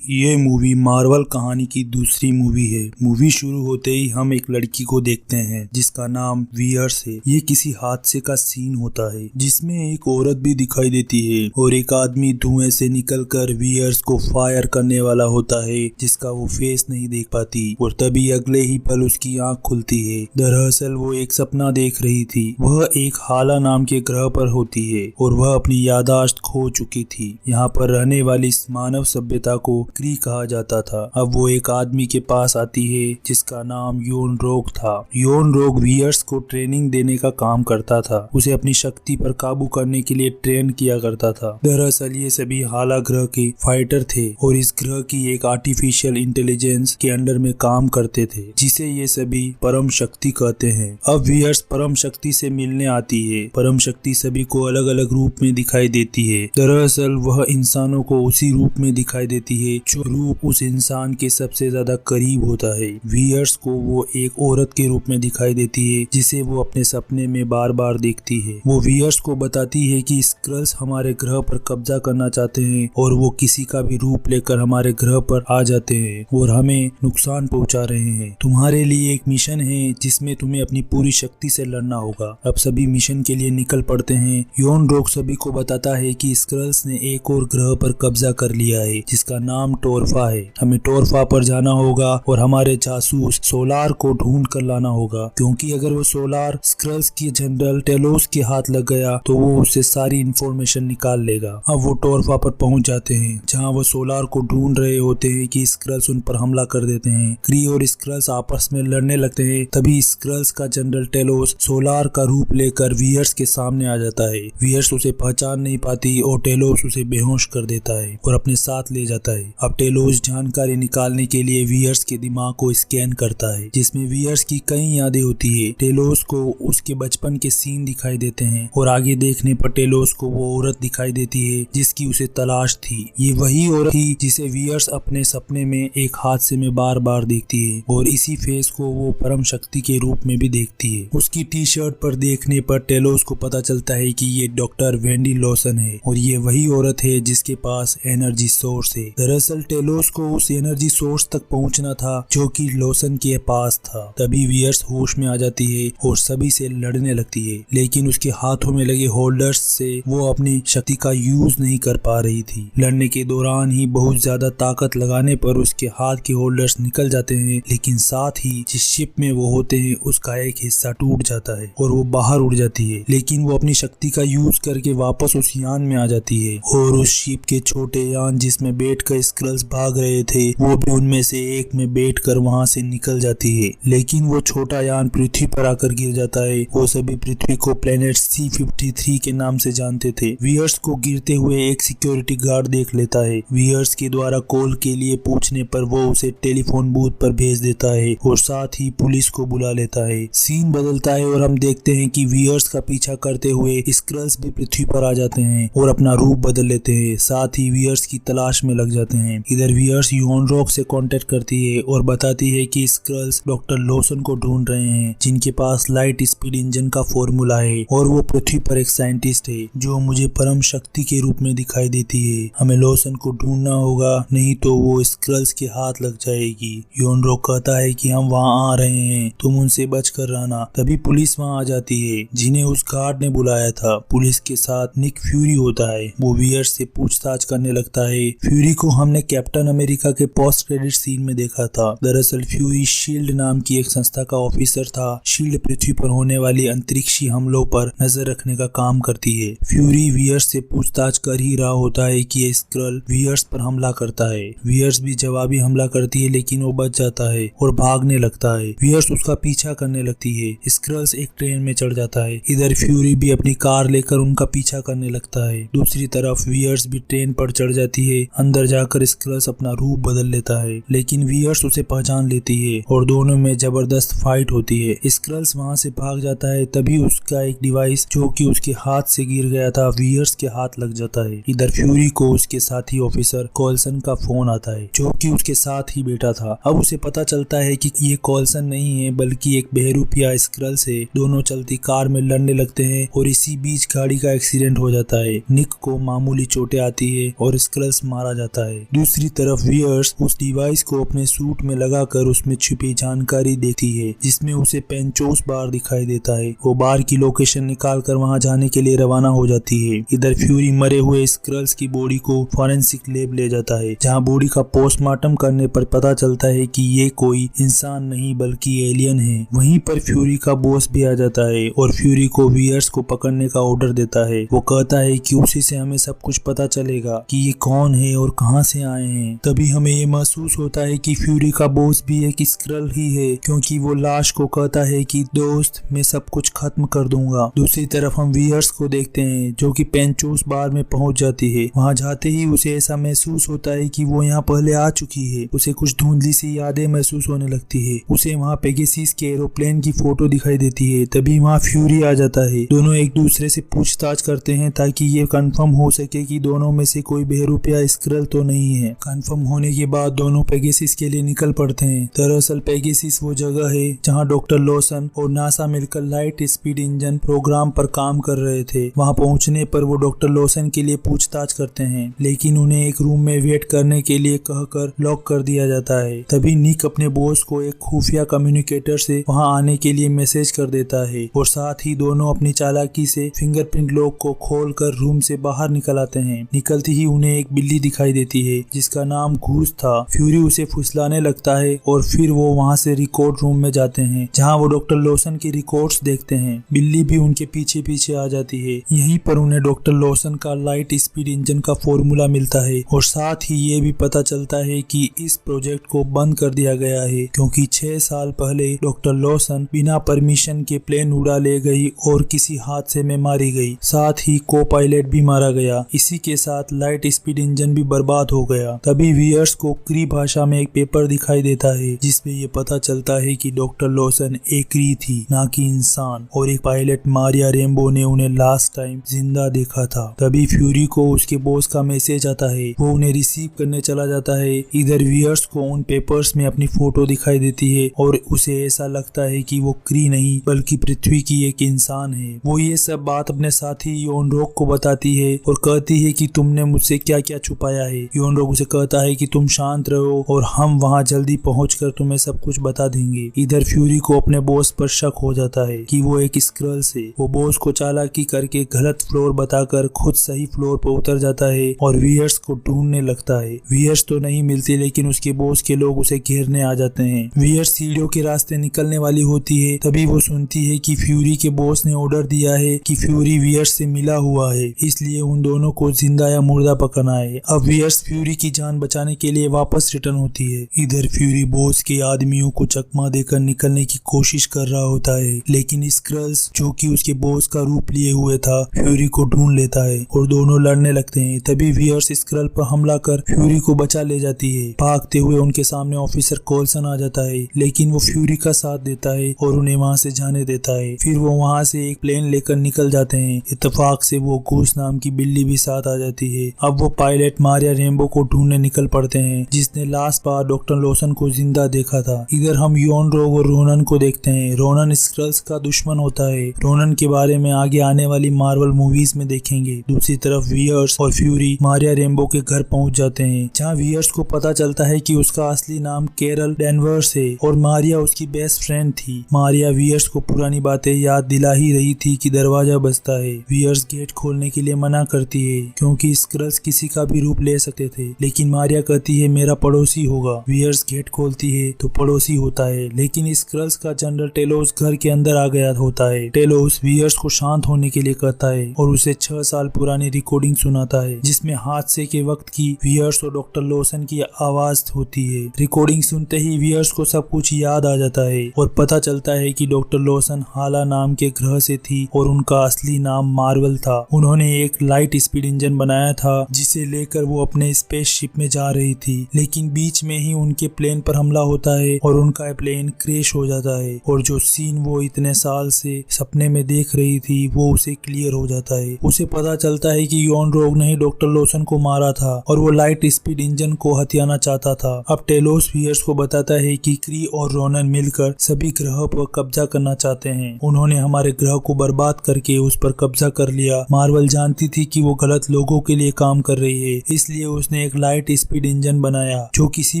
ये movie Marvel कहानी की दूसरी मूवी है। मूवी शुरू होते ही हम एक लड़की को देखते हैं जिसका नाम वियर्स है। ये किसी हादसे का सीन होता है जिसमें एक औरत भी दिखाई देती है और एक आदमी धुएं से निकलकर वियर्स को फायर करने वाला होता है जिसका वो फेस नहीं देख पाती और तभी अगले ही पल उसकी आंख खुलती है। दरअसल वो एक सपना देख रही थी। वह एक हाला नाम के ग्रह पर होती है और वह अपनी याददाश्त खो चुकी थी। यहाँ पर रहने वाली मानव सभ्यता को क्री कहा जाता था। अब वो एक आदमी के पास आती है जिसका नाम योन रोग था। योन रोग वियर्स को ट्रेनिंग देने का काम करता था। उसे अपनी शक्ति पर काबू करने के लिए ट्रेन किया करता था। दरअसल ये सभी हाला ग्रह के फाइटर थे और इस ग्रह की एक आर्टिफिशियल इंटेलिजेंस के अंडर में काम करते थे जिसे ये सभी परम शक्ति कहते हैं। अब वियर्स परम शक्ति से मिलने आती है। परम शक्ति सभी को अलग अलग रूप में दिखाई देती है। दरअसल वह इंसानों को उसी रूप में दिखाई देती है जो रूप उस इंसान के सबसे ज्यादा करीब होता है। वियर्स को वो एक औरत के रूप में दिखाई देती है जिसे वो अपने सपने में बार बार देखती है। वो वियर्स को बताती है कि स्क्रल्स हमारे ग्रह पर कब्जा करना चाहते हैं और वो किसी का भी रूप लेकर हमारे ग्रह पर आ जाते हैं और हमें नुकसान पहुंचा रहे हैं। तुम्हारे लिए एक मिशन है जिसमें तुम्हें अपनी पूरी शक्ति से लड़ना होगा। अब सभी मिशन के लिए निकल पड़ते हैं। योन रोग सभी को बताता है कि स्क्रल्स ने एक और ग्रह पर कब्जा कर लिया है जिसका नाम टोरफा है। हमें टोरफा पर जाना होगा और हमारे जासूस सोलार को ढूंढ कर लाना होगा, क्योंकि अगर वो सोलार स्क्रल्स के जनरल टेलोस के हाथ लग गया तो वो उससे सारी इंफॉर्मेशन निकाल लेगा। अब वो टोरफा पर पहुंच जाते हैं जहां वो सोलार को ढूंढ रहे होते हैं कि स्क्रल्स उन पर हमला कर देते हैं। क्री और स्क्रल्स आपस में लड़ने लगते हैं। तभी स्क्रल्स का जनरल टेलोस सोलार का रूप लेकर वियर्स के सामने आ जाता है। वियर्स उसे पहचान नहीं पाती और टेलोस उसे बेहोश कर देता है और अपने साथ ले जाता है। अब टेलोस जानकारी निकालने के लिए वियर्स के दिमाग को स्कैन करता है जिसमें वियर्स की कई यादें होती है। टेलोस को उसके बचपन के सीन दिखाई देते हैं और आगे देखने पर टेलोस को वो औरत दिखाई देती है जिसकी उसे तलाश थी। ये वही औरत थी जिसे वियर्स अपने सपने में एक हादसे में बार बार देखती है और इसी फेस को वो परम शक्ति के रूप में भी देखती है। उसकी टी शर्ट पर देखने पर टेलोस को पता चलता है कि ये डॉक्टर वेंडी लॉसन है और ये वही औरत है जिसके पास एनर्जी सोर्स है। दरअसल टेलोस को उस एनर्जी सोर्स तक पहुंचना था जो कि लॉसन के पास था। तभी वियर्स होश में आ जाती है और सभी से लड़ने लगती है, लेकिन उसके हाथों में लगे होल्डर्स से वो अपनी शक्ति का यूज नहीं कर पा रही थी। लड़ने के दौरान ही बहुत ज्यादा ताकत लगाने पर उसके हाथ के होल्डर्स निकल जाते हैं, लेकिन साथ ही जिस शिप में वो होते हैं उसका एक हिस्सा टूट जाता है और वो बाहर उड़ जाती है। लेकिन वो अपनी शक्ति का यूज करके वापस उस यान में आ जाती है और उस शिप के छोटे यान जिसमें बैठकर स्क्रल्स भाग रहे थे वो भी उनमें से एक में बैठकर वहां से निकल जाती है। लेकिन वो छोटा यान पृथ्वी पर आकर गिर जाता है। वो सभी पृथ्वी को प्लेनेट C-53 के नाम से जानते थे। वियर्स को गिरते हुए एक सिक्योरिटी गार्ड देख लेता है। वियर्स के द्वारा कॉल के लिए पूछने पर वो उसे टेलीफोन बूथ पर भेज देता है और साथ ही पुलिस को बुला लेता है। सीन बदलता है और हम देखते हैं कि वियर्स का पीछा करते हुए स्क्रल्स भी पृथ्वी पर आ जाते हैं और अपना रूप बदल लेते हैं। साथ ही वियर्स की तलाश में लग जाते हैं। इधर वियर्स योन रोग से कांटेक्ट करती है और बताती है कि स्क्रल्स डॉक्टर लॉसन को ढूंढ रहे हैं जिनके पास लाइट स्पीड इंजन का फॉर्मूला है और वो पृथ्वी पर एक साइंटिस्ट है जो मुझे परम शक्ति के रूप में दिखाई देती है। हमें लॉसन को ढूंढना होगा, नहीं तो वो स्क्रल्स के हाथ लग जाएगी। योन रोग कहता है कि हम वहाँ आ रहे हैं, तुम उनसे बच कर रहना। तभी पुलिस वहाँ आ जाती है जिन्हें उस गार्ड ने बुलाया था। पुलिस के साथ निक फ्यूरी होता है। वो वियर्स से पूछताछ करने लगता है। फ्यूरी को हमने कैप्टन अमेरिका के पोस्ट क्रेडिट सीन में देखा था। दरअसल फ्यूरी शील्ड नाम की एक संस्था का ऑफिसर था। शील्ड पृथ्वी पर होने वाली अंतरिक्षी हमलों पर नजर रखने का काम करती है। फ्यूरी वियर्स से पूछताछ कर ही रहा होता है कि ये स्क्रल वियर्स पर हमला करता है। वियर्स भी जवाबी हमला करती है लेकिन वो बच जाता है और भागने लगता है। वियर्स उसका पीछा करने लगती है। स्क्रल्स एक ट्रेन में चढ़ जाता है। इधर फ्यूरी भी अपनी कार लेकर उनका पीछा करने लगता है। दूसरी तरफ वियर्स भी ट्रेन पर चढ़ जाती है। अंदर जाकर स्क्रल्स अपना रूप बदल लेता है, लेकिन वियर्स उसे पहचान लेती है और दोनों में जबरदस्त फाइट होती है। स्क्रल्स वहां से भाग जाता है। तभी उसका एक डिवाइस जो कि उसके हाथ से गिर गया था वियर्स के हाथ लग जाता है। इधर फ्यूरी को उसके साथी ऑफिसर कॉल्सन का फोन आता है जो कि उसके साथ ही बैठा था। अब उसे पता चलता है कि ये कॉल्सन नहीं है बल्कि एक बहरूपिया स्क्रल्स है। दोनों चलती कार में लड़ने लगते हैं और इसी बीच गाड़ी का एक्सीडेंट हो जाता है। निक को मामूली चोटें आती है और स्क्रल्स मारा जाता है। दूसरी तरफ वियर्स उस डिवाइस को अपने सूट में लगाकर उसमें छुपी जानकारी देखती है, जिसमें उसे पेंचोस बार दिखाई देता है। वो बार की लोकेशन निकाल कर वहाँ जाने के लिए रवाना हो जाती है। इधर फ्यूरी मरे हुए स्क्रल्स की बॉडी को फॉरेंसिक लैब ले जाता है, जहाँ बॉडी का पोस्टमार्टम करने पर पता चलता है कि ये कोई इंसान नहीं बल्कि एलियन है। वहीं पर फ्यूरी का बॉस भी आ जाता है और फ्यूरी को वियर्स को पकड़ने का ऑर्डर देता है। वो कहता है कि उसी से हमें सब कुछ पता चलेगा कि ये कौन है और कहां से आए हैं। तभी हमें ये महसूस होता है कि फ्यूरी का बॉस भी एक स्क्रल ही है, क्योंकि वो लाश को कहता है कि दोस्त मैं सब कुछ खत्म कर दूंगा। दूसरी तरफ हम वियर्स को देखते हैं जो कि पेंचोस बार में पहुंच जाती है। वहां जाते ही उसे ऐसा महसूस होता है कि वो यहाँ पहले आ चुकी है। उसे कुछ धुंधली सी यादें महसूस होने लगती है। उसे वहाँ पेगासस के एरोप्लेन की फोटो दिखाई देती है। तभी वहाँ फ्यूरी आ जाता है। दोनों एक दूसरे से पूछताछ करते हैं ताकि ये कंफर्म हो सके कि दोनों में से कोई बहरूपिया स्क्रल तो नहीं है। कंफर्म होने के बाद दोनों पेगासस के लिए निकल पड़ते हैं। दरअसल पेगासस वो जगह है जहाँ डॉक्टर लॉसन और नासा मिलकर लाइट स्पीड इंजन प्रोग्राम पर काम कर रहे थे। वहाँ पहुँचने पर वो डॉक्टर लॉसन के लिए पूछताछ करते हैं, लेकिन उन्हें एक रूम में वेट करने के लिए कहकर लॉक कर दिया जाता है। तभी निक अपने बॉस को एक खुफिया कम्युनिकेटर से वहां आने के लिए मैसेज कर देता है और साथ ही दोनों अपनी चालाकी से फिंगरप्रिंट लॉक को खोलकर रूम से बाहर निकल आते हैं। निकलती ही उन्हें एक बिल्ली दिखाई देती है जिसका नाम घूस था। फ्यूरी उसे फुसलाने लगता है और फिर वो वहां से रिकॉर्ड रूम में जाते हैं, जहां वो डॉक्टर लॉसन की रिकॉर्ड्स देखते हैं। बिल्ली भी उनके पीछे पीछे आ जाती है। यहीं पर उन्हें डॉक्टर लॉसन का लाइट स्पीड इंजन का फॉर्मूला मिलता है और साथ ही ये भी पता चलता है कि इस प्रोजेक्ट को बंद कर दिया गया है, क्योंकि 6 साल पहले डॉक्टर लॉसन बिना परमिशन के प्लेन उड़ा ले गई और किसी हादसे में मारी गई। साथ ही को पायलट भी मारा गया। इसी के साथ लाइट स्पीड इंजन भी बर्बाद हो गया। तभी वियर्स को क्री भाषा में एक पेपर दिखाई देता है जिसमें ये पता चलता है कि डॉक्टर लॉसन एक क्री थी, ना कि इंसान, और एक पायलट मारिया रेम्बो ने उन्हें लास्ट टाइम जिंदा देखा था। तभी फ्यूरी को उसके बॉस का मैसेज आता है। वो उन्हें रिसीव करने चला जाता है। इधर वियर्स को उन पेपर्स में अपनी फोटो दिखाई देती है और उसे ऐसा लगता है कि वो क्री नहीं बल्कि पृथ्वी की एक इंसान है। वो ये सब बात अपने साथी योनरोक को बताती है और कहती है कि तुमने मुझसे क्या क्या छुपाया है। योनरोक उसे कहता है कि तुम शांत रहो और हम वहाँ जल्दी पहुंचकर तुम्हें सब कुछ बता देंगे। इधर फ्यूरी को अपने बॉस पर शक हो जाता है कि वो एक स्क्रल से। वो बॉस को चालाकी करके गलत फ्लोर बताकर खुद सही फ्लोर पर उतर जाता है और वियर्स को ढूंढने लगता है। वियर्स तो नहीं मिलती, लेकिन उसके बॉस के लोग उसे घेरने आ जाते हैं। वियर्स सीढ़ियों के रास्ते निकलने वाली होती है। तभी वो सुनती है कि फ्यूरी के बॉस ने ऑर्डर दिया है कि फ्यूरी वियर्स से मिला हुआ है, इसलिए उन दोनों को जिंदा या मुर्दा पकड़ना है। अब वियर्स फ्यूरी की जान बचाने के लिए वापस रिटर्न होती है। इधर फ्यूरी बॉस के आदमियों को चकमा देकर निकलने की कोशिश कर रहा होता है, लेकिन स्क्रल्स जो कि उसके बॉस का रूप लिए हुए था फ्यूरी को ढूंढ लेता है और दोनों लड़ने लगते हैं। तभी वियर्स स्क्रल पर हमला कर फ्यूरी को बचा ले जाती है। भागते हुए उनके सामने ऑफिसर कोल्सन आ जाता है, लेकिन वो फ्यूरी का साथ देता है और उन्हें वहां से जाने देता है। फिर वो वहां से एक प्लेन लेकर निकल जाते हैं। इत्तेफाक से वो घूस नाम की बिल्ली भी साथ आ जाती है। अब वो पायलट मारिया रेम्बो को ढूंढने निकल पड़ते हैं, जिसने लास्ट बार डॉक्टर लॉसन को जिंदा देखा था। इधर हम योनरोक और रोनन को देखते हैं। रोनन स्क्रल्स का दुश्मन होता है। रोनन के बारे में आगे आने वाली मार्वल मूवीज में देखेंगे। दूसरी तरफ वियर्स और फ्यूरी मारिया रेम्बो के घर पहुंच जाते हैं, जहां वियर्स को पता चलता है कि उसका असली नाम कैरल डेनवर्स है और मारिया उसकी बेस्ट फ्रेंड थी। मारिया वियर्स को पुरानी बातें याद दिला ही रही थी कि दरवाजा बजता है। वियर्स गेट खोलने के लिए मना करती है क्योंकि स्क्रल्स किसी का भी रूप ले सकते थे, लेकिन मारिया कहती है मेरा पड़ोसी होगा। वियर्स गेट खोलती है तो पड़ोसी होता है, लेकिन स्क्रल्स का जनरल टेलोस घर के अंदर आ गया होता है। टेलोस वियर्स को शांत होने के लिए कहता है और उसे 6 साल पुरानी रिकॉर्डिंग सुनाता है, जिसमें हादसे के वक्त की वियर्स और डॉक्टर लॉसन की आवाज होती है। रिकॉर्डिंग सुनते ही वियर्स को सब कुछ याद आ जाता है और पता चलता है कि डॉक्टर लॉसन हाला नाम के ग्रह से थी और उनका असली नाम मार्वल था। उन्होंने एक लाइट स्पीड इंजन बनाया था जिसे लेकर वो अपने स्पेसशिप में जा रही थी, लेकिन बीच में ही उनके प्लेन पर हमला होता है और उनका प्लेन क्रैश हो जाता है और जो सीन वो इतने साल से सपने में देख रही थी वो उसे क्लियर हो जाता है। उसे पता चलता है कि योनरोक ने ही डॉक्टर लॉसन को मारा था और वो लाइट स्पीड इंजन को हथियाना चाहता था। अब टेलोस वियर्स को बताता है कि क्री और रोनन मिलकर सभी ग्रहों पर कब्जा करना चाहते हैं। उन्होंने हमारे ग्रह को बर्बाद करके उस पर कब्जा कर लिया। मार्वल जानती थी कि वो गलत लोगों के लिए काम कर रही है, इसलिए उसने उसने एक लाइट स्पीड इंजन बनाया जो किसी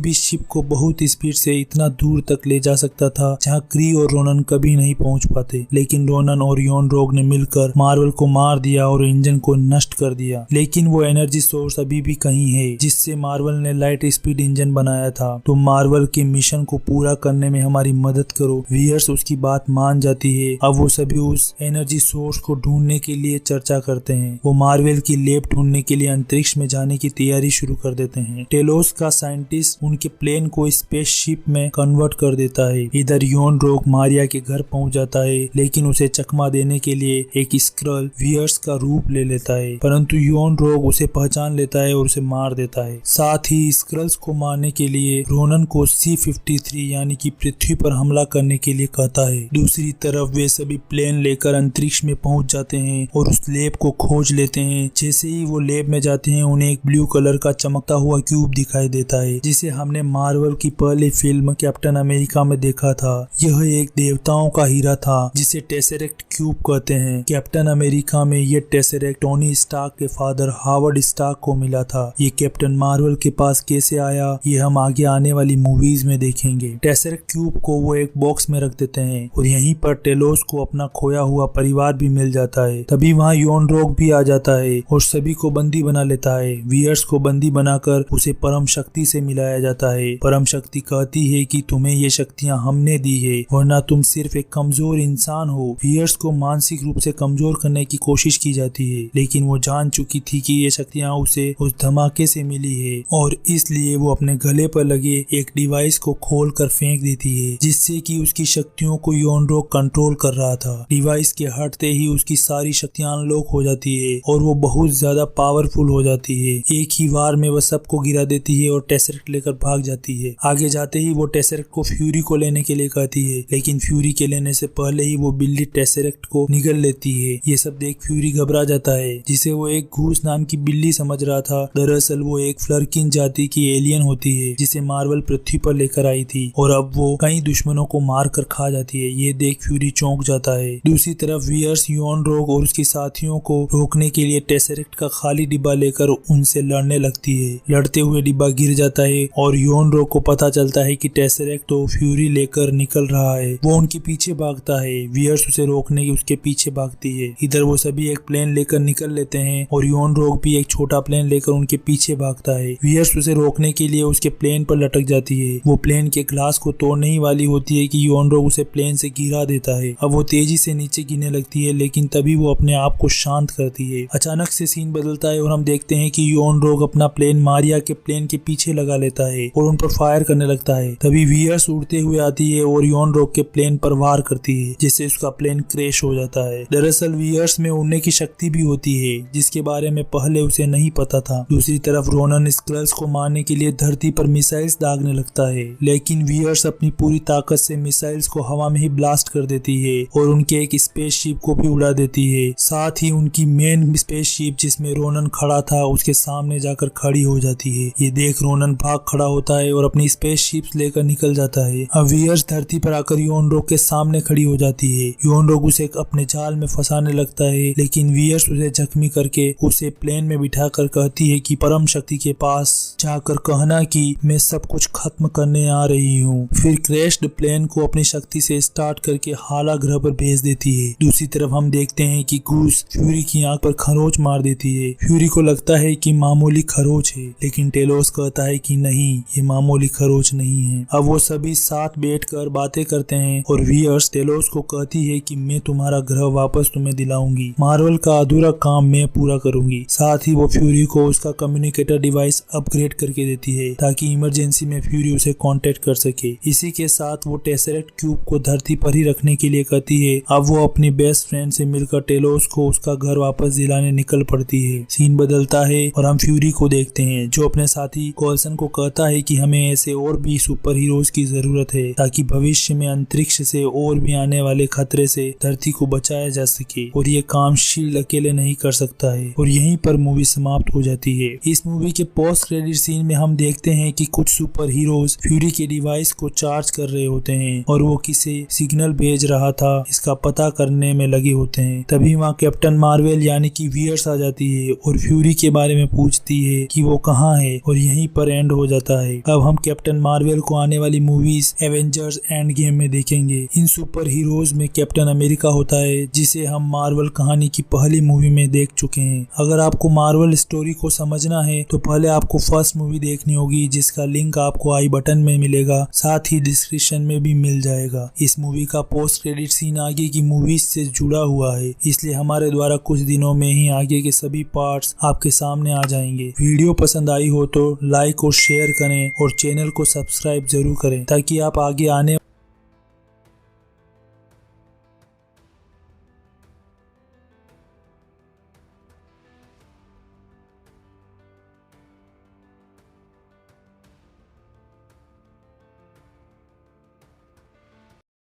भी शिप को बहुत स्पीड से इतना दूर तक ले जा सकता था जहां क्री और रोनन कभी नहीं पहुंच पाते। लेकिन रोनन और योन रोग ने मिलकर मार्वल को मार दिया और इंजन को नष्ट कर दिया। लेकिन वो एनर्जी सोर्स अभी भी कहीं है जिससे मार्वल ने लाइट स्पीड इंजन बनाया था। तो मार्वल के मिशन को पूरा करने में हमारी मदद करो। वीयर्स उसकी बात मान जाती है। अब वो सभी उस एनर्जी सोर्स को ढूंढने के लिए चर्चा करते हैं। वो मार्वल की लैब ढूंढने के लिए अंतरिक्ष में जाने की तैयारी शुरू कर देते हैं। टेलोस का साइंटिस्ट उनके प्लेन को स्पेसशिप में कन्वर्ट कर देता है। इधर योन रोग मारिया के घर पहुंच जाता है, लेकिन उसे चकमा देने के लिए एक स्क्रल वीयर्स का रूप ले लेता है, परंतु योन रोग उसे पहचान लेता है और उसे मार देता है। साथ ही स्क्रल्स को मारने के लिए रोनन को C-53 यानी कि पृथ्वी पर हमला करने के लिए कहता है। दूसरी तरफ वे सभी प्लेन लेकर अंतरिक्ष में पहुंच जाते हैं और उस लैब को खोज लेते हैं। जैसे ही वो लैब में जाते हैं उन्हें एक ब्लू कलर का चमकता हुआ क्यूब दिखाई देता है, जिसे हमने मार्वल की पहली फिल्म कैप्टन अमेरिका में देखा था। यह एक देवताओं का हीरा था जिसे टेसरेक्ट क्यूब कहते हैं। कैप्टन अमेरिका में ये टेसरेक्ट टोनी स्टार्क के फादर हावर्ड स्टार्क को मिला था। ये कैप्टन मार्वल के पास कैसे आया ये हम आगे आने वाली मूवीज में देखेंगे। टेसरेक्ट क्यूब को वो एक बॉक्स में रख देते हैं और यहीं पर टेलोस को अपना खोया हुआ परिवार भी मिल जाता है। तभी वहाँ योन रोग भी आ जाता है और सभी को बंदी बना लेता है। वीयर्स को बंदी बनाकर उसे परम शक्ति से मिलाया जाता है। परम शक्ति कहती है कि तुम्हें ये शक्तियाँ हमने दी है, वरना तुम सिर्फ एक कमजोर इंसान हो। वीयर्स को मानसिक रूप से कमजोर करने की कोशिश की जाती है, लेकिन वो जान चुकी थी कि ये शक्तियाँ उसे उस धमाके से मिली है और इसलिए वो अपने गले पर लगे एक डिवाइस को खोल कर फेंक देती है, जिससे कि उसकी शक्तियों को योन रोग कंट्रोल कर रहा था। डिवाइस के हटते ही उसकी सारी शक्तियां अनलॉक हो जाती है और वो बहुत ज्यादा पावरफुल हो जाती है। एक ही बार में वह सबको गिरा देती है और टेसरेक्ट लेकर भाग जाती है। आगे जाते ही वो टेसरेक्ट को फ्यूरी को लेने के लिए कहती है, लेकिन फ्यूरी के लेने से पहले ही वो बिल्ली टेसरेक्ट को निगल लेती है। ये सब देख फ्यूरी घबरा जाता है, जिसे वो एक घूस नाम की बिल्ली समझ रहा था। दरअसल वो एक फ्लर्किन जाति की एलियन होती है जिसे मार्वल पृथ्वी पर लेकर आई थी और अब वो कई दुश्मनों को मार कर खा जाती है। ये देख फ्यूरी चौंक जाता है। दूसरी तरफ वीयर्स योन रोग और उसके साथियों को रोकने के लिए टेसरेक्ट का खाली डिब्बा लेकर उनसे लड़ने लगती है। लड़ते हुए डिब्बा गिर जाता है और योन रोग को पता चलता है कि टेसरेक्ट तो फ्यूरी लेकर निकल रहा है। वो उनके पीछे भागता है। वीयर्स उसे रोकने की उसके पीछे भागती है। इधर वो सभी एक प्लेन लेकर निकल लेते हैं और योन रोग भी एक छोटा प्लेन लेकर उनके पीछे भागता है। वीयर्स उसे रोकने के लिए उसके प्लेन पर लटक जाती है। वो प्लेन के ग्लास को तोड़ने ही वाली होती है कि योन रोग उसे प्लेन से गिरा देता है। अब वो तेजी से नीचे गिरने लगती है, लेकिन तभी वो अपने आप को शांत करती है। अचानक से सीन बदलता है और हम देखते हैं कि योन रोग अपना प्लेन मारिया के प्लेन के पीछे लगा लेता है और उन पर फायर करने लगता है। तभी वीयर्स उड़ते हुए आती है और योन रोग के प्लेन पर वार करती है, जिससे उसका प्लेन क्रैश हो जाता है। दरअसल वीयर्स में उड़ने की शक्ति भी होती है, जिसके बारे में पहले उसे नहीं पता था। दूसरी तरफ रोनन स्क्रल्स को मारने के लिए धरती पर मिसाइल्स दागने लगता है, लेकिन वीयर्स अपनी पूरी ताकत से मिसाइल्स को हवा में ही ब्लास्ट कर देती है और उनके एक स्पेसशिप को भी उड़ा देती है। साथ ही उनकी मेन स्पेसशिप जिसमें रोनन खड़ा था उसके सामने जाकर खड़ी हो जाती है। ये देख रोनन भाग खड़ा होता है और अपनी स्पेसशिप लेकर निकल जाता है। अब वीयर्स धरती पर आकर योन रोग के सामने खड़ी हो जाती है। योन रोग उसे अपने जाल में फंसाने लगता है, लेकिन वीयर्स उसे जख्मी करके उसे प्लेन में बिठाकर कहती है कि परम शक्ति के पास जाकर कहना कि मैं सब कुछ खत्म करने आ रही हूँ। फिर क्रैश्ड प्लेन को अपनी शक्ति से स्टार्ट करके हाला ग्रह पर भेज देती है। दूसरी तरफ हम देखते हैं कि गूस फ्यूरी की आंख पर खरोच मार देती है। फ्यूरी को लगता है कि मामूली खरोच है, लेकिन टेलोस कहता है कि नहीं, ये मामूली खरोच नहीं है। अब वो सभी साथ बैठकर बातें करते हैं और वीयर्स टेलोस को कहती है कि मैं तुम्हारा ग्रह वापस तुम्हें दिलाऊंगी। मार्वल का अधूरा काम मैं पूरा करूंगी। साथ ही वो फ्यूरी को उसका कम्युनिकेटर डिवाइस अपग्रेड करके देती है ताकि इमरजेंसी में फ्यूरी उसे कांटेक्ट कर सके। इसी के साथ वो टेसरेक्ट क्यूब को धरती पर ही रखने के लिए कहती है। अब वो अपनी बेस्ट फ्रेंड से मिलकर टेलोस को उसका घर वापस दिलाने निकल पड़ती है। सीन बदलता है और हम फ्यूरी को देखते हैं जो अपने साथी कोल्सन को कहता है कि हमें ऐसे और भी सुपर हीरोज की जरूरत है ताकि भविष्य में अंतरिक्ष से और भी आने वाले खतरे से धरती को बचाया जा सके, और ये काम शील्ड अकेले नहीं कर सकता है। और यहीं पर मूवी समाप्त हो जाती है। इस मूवी के पोस्ट क्रेडिट सीन में हम देखते हैं कि कुछ सुपर हीरोज फ्यूरी के डिवाइस को चार्ज कर रहे होते हैं और वो किसे सिग्नल भेज रहा था इसका पता करने में लगे होते हैं। तभी वहाँ कैप्टन मार्वल यानी कि वीयर्स आ जाती है और फ्यूरी के बारे में पूछती है कि वो कहाँ है और यहीं पर एंड हो जाता है। अब हम कैप्टन मार्वल को आने वाली मूवीज एवेंजर्स एंड गेम में देखेंगे। इन सुपर हीरोज में कैप्टन अमेरिका होता है, जिसे हम मार्वल कहानी की पहली मूवी में देख चुके हैं। अगर आपको मार्वल स्टोरी को समझना है तो पहले आपको फर्स्ट मूवी देखनी होगी, जिसका लिंक आपको आई बटन में मिलेगा, साथ ही डिस्क्रिप्शन में भी मिल जाएगा। इस मूवी का पोस्ट क्रेडिट सीन आगे की मूवीज से जुड़ा हुआ है, इसलिए हमारे द्वारा कुछ दिनों में ही आगे के सभी पार्ट्स आपके सामने आ जाएंगे। वीडियो पसंद आई हो तो लाइक और शेयर करें और चैनल को सब्सक्राइब जरूर करें, ताकि आप आगे आने